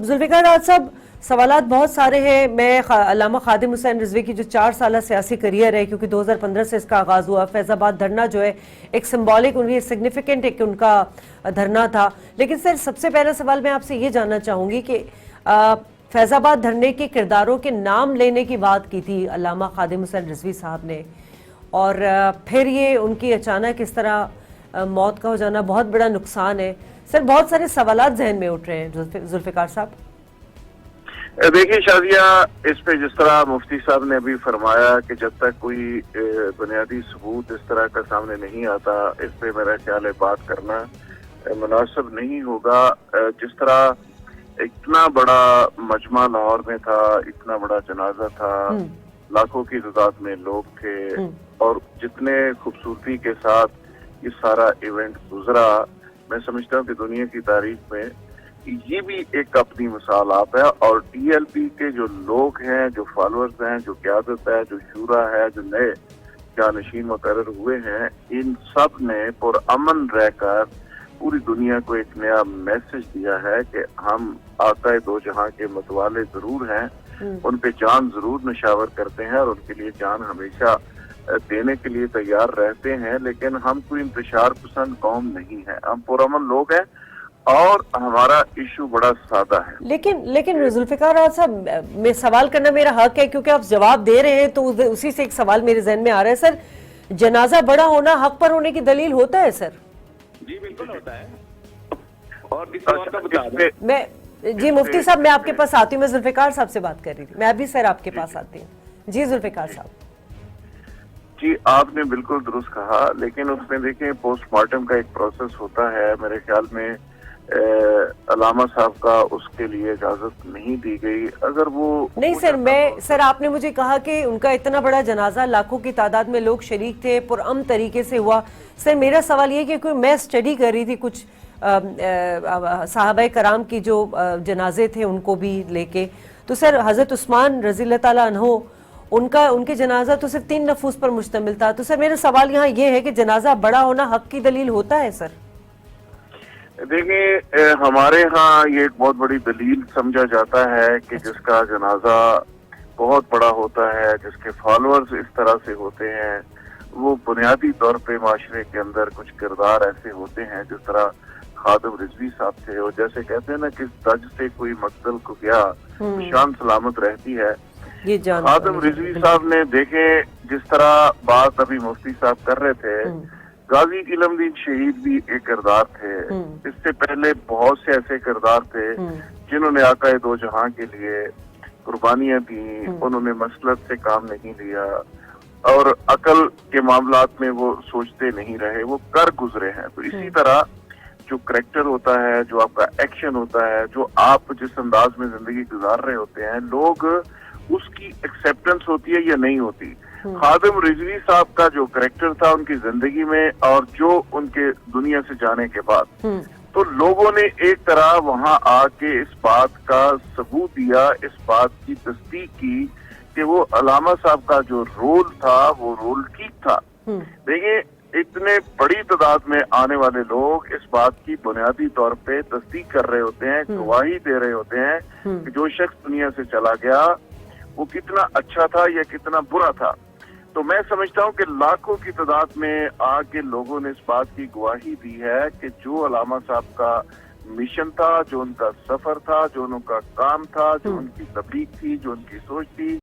जुल्फ़िकार राज साहब, सवालात बहुत सारे हैं। मैं अल्लामा खादिम हुसैन रिजवी की जो 4 साल सियासी करियर है, क्योंकि 2015 से इसका आगाज़ हुआ, फैज़ाबाद धरना जो है एक सिंबॉलिक, उनकी सिग्निफिकेंट एक उनका धरना था। लेकिन सर, सबसे पहला सवाल मैं आपसे ये जानना चाहूँगी कि फैज़ाबाद धरने के किरदारों के नाम लेने की बात की थी अल्लामा खादिम हुसैन रिजवी साहब ने, और फिर ये उनकी अचानक इस तरह मौत का हो जाना बहुत बड़ा नुकसान है। सर, बहुत सारे सवालात जहन में उठ रहे हैं जुल्फ़िकार साहब। देखिए शादिया, इस पे जिस तरह मुफ्ती साहब ने अभी फरमाया कि जब तक कोई बुनियादी सबूत इस तरह का सामने नहीं आता, इस पे मेरा ख्याल है बात करना मुनासिब नहीं होगा। जिस तरह इतना बड़ा मजमा लाहौर में था, इतना बड़ा जनाजा था, लाखों की तादाद में लोग थे, और जितने खूबसूरती के साथ ये सारा इवेंट गुजरा, मैं समझता हूँ कि दुनिया की तारीख में ये भी एक अपनी मिसाल आप है। और टीएलपी के जो लोग हैं, जो फॉलोअर्स हैं, जो क़यादत है, जो शूरा है, जो नए जानशीन मुकर्रर हुए हैं, इन सब ने पुरअमन रहकर पूरी दुनिया को एक नया मैसेज दिया है कि हम आका दो जहां के मतवाले जरूर हैं, उन पे जान जरूर निशावर करते हैं और उनके लिए जान हमेशा देने के लिए तैयार रहते हैं, लेकिन हम कोई इंतशार पसंद कौम नहीं है, हम पुरअमन लोग हैं और हमारा इशू बड़ा सादा है। लेकिन जुल्फ़िकार राज साहब, मैं सवाल करना मेरा हक है, क्योंकि आप जवाब दे रहे हैं तो उसी से एक सवाल मेरे जहन में आ रहा है। सर, जनाजा बड़ा होना हक पर होने की दलील होता है? सर जी बिल्कुल होता है। और किसी और का बता दें। मैं जी मुफ्ती साहब, मैं आपके पास आती हूँ। मैं जुल्फ़िकार साहब से बात कर रही थी। मैं अभी सर आपके पास आती हूँ। जी जुल्फ़िकार साहब। जी, आपने बिल्कुल दुरुस्त कहा, लेकिन उसमें देखें पोस्टमार्टम का एक प्रोसेस होता है। मेरे ख्याल में अल्लामा साहब का उसके लिए इजाजत नहीं दी गई। अगर वो नहीं सर, आपने मुझे कहा कि उनका इतना बड़ा जनाजा, लाखों की तादाद में लोग शरीक थे, पुरअमन तरीके से हुआ। सर, मेरा सवाल ये कि कोई मैं स्टडी कर रही थी कुछ साहबा कराम की जो जनाजे थे उनको भी लेके, तो सर हज़रत उस्मान रज़ी अल्लाह ताला अन्हो, उनके जनाजा तो सिर्फ 3 नफूस पर मुश्तमिल था। तो सर, मेरा सवाल यहाँ ये है कि जनाजा बड़ा होना हक की दलील होता है? सर देखिए, हमारे यहाँ ये एक बहुत बड़ी दलील समझा जाता है कि जिसका जनाजा बहुत बड़ा होता है, जिसके फॉलोअर्स इस तरह से होते हैं, वो बुनियादी तौर पे माशरे के अंदर कुछ किरदार ऐसे होते हैं जिस तरह खादिम रिजवी साहब थे। और जैसे कहते हैं ना कि दज से कोई मकतल को गया शान सलामत रहती है। खादिम रिजवी साहब ने देखे, जिस तरह बात अभी मुफ्ती साहब कर रहे थे, गाजी इलमदीन शहीद भी एक किरदार थे। इससे पहले बहुत से ऐसे किरदार थे जिन्होंने आका दो जहां के लिए कुर्बानियां दी। उन्होंने मसलत से काम नहीं लिया और अकल के मामलात में वो सोचते नहीं रहे, वो कर गुजरे हैं। तो इसी तरह जो करैक्टर होता है, जो आपका एक्शन होता है, जो आप जिस अंदाज में जिंदगी गुजार रहे होते हैं, लोग उसकी एक्सेप्टेंस होती है या नहीं होती। खादिम रिजवी साहब का जो करैक्टर था उनकी जिंदगी में, और जो उनके दुनिया से जाने के बाद, तो लोगों ने एक तरह वहां आके इस बात का सबूत दिया, इस बात की तस्दीक की कि वो अल्लामा साहब का जो रोल था वो रोल ठीक था। देखिए, इतने बड़ी तादाद में आने वाले लोग इस बात की बुनियादी तौर पे तस्दीक कर रहे होते हैं, गवाही दे रहे होते हैं कि जो शख्स दुनिया से चला गया वो कितना अच्छा था या कितना बुरा था। तो मैं समझता हूँ कि लाखों की तादाद में आके लोगों ने इस बात की गवाही दी है कि जो अल्लामा साहब का मिशन था, जो उनका सफर था, जो उनका काम था, जो उनकी तबलीग थी, जो उनकी सोच थी,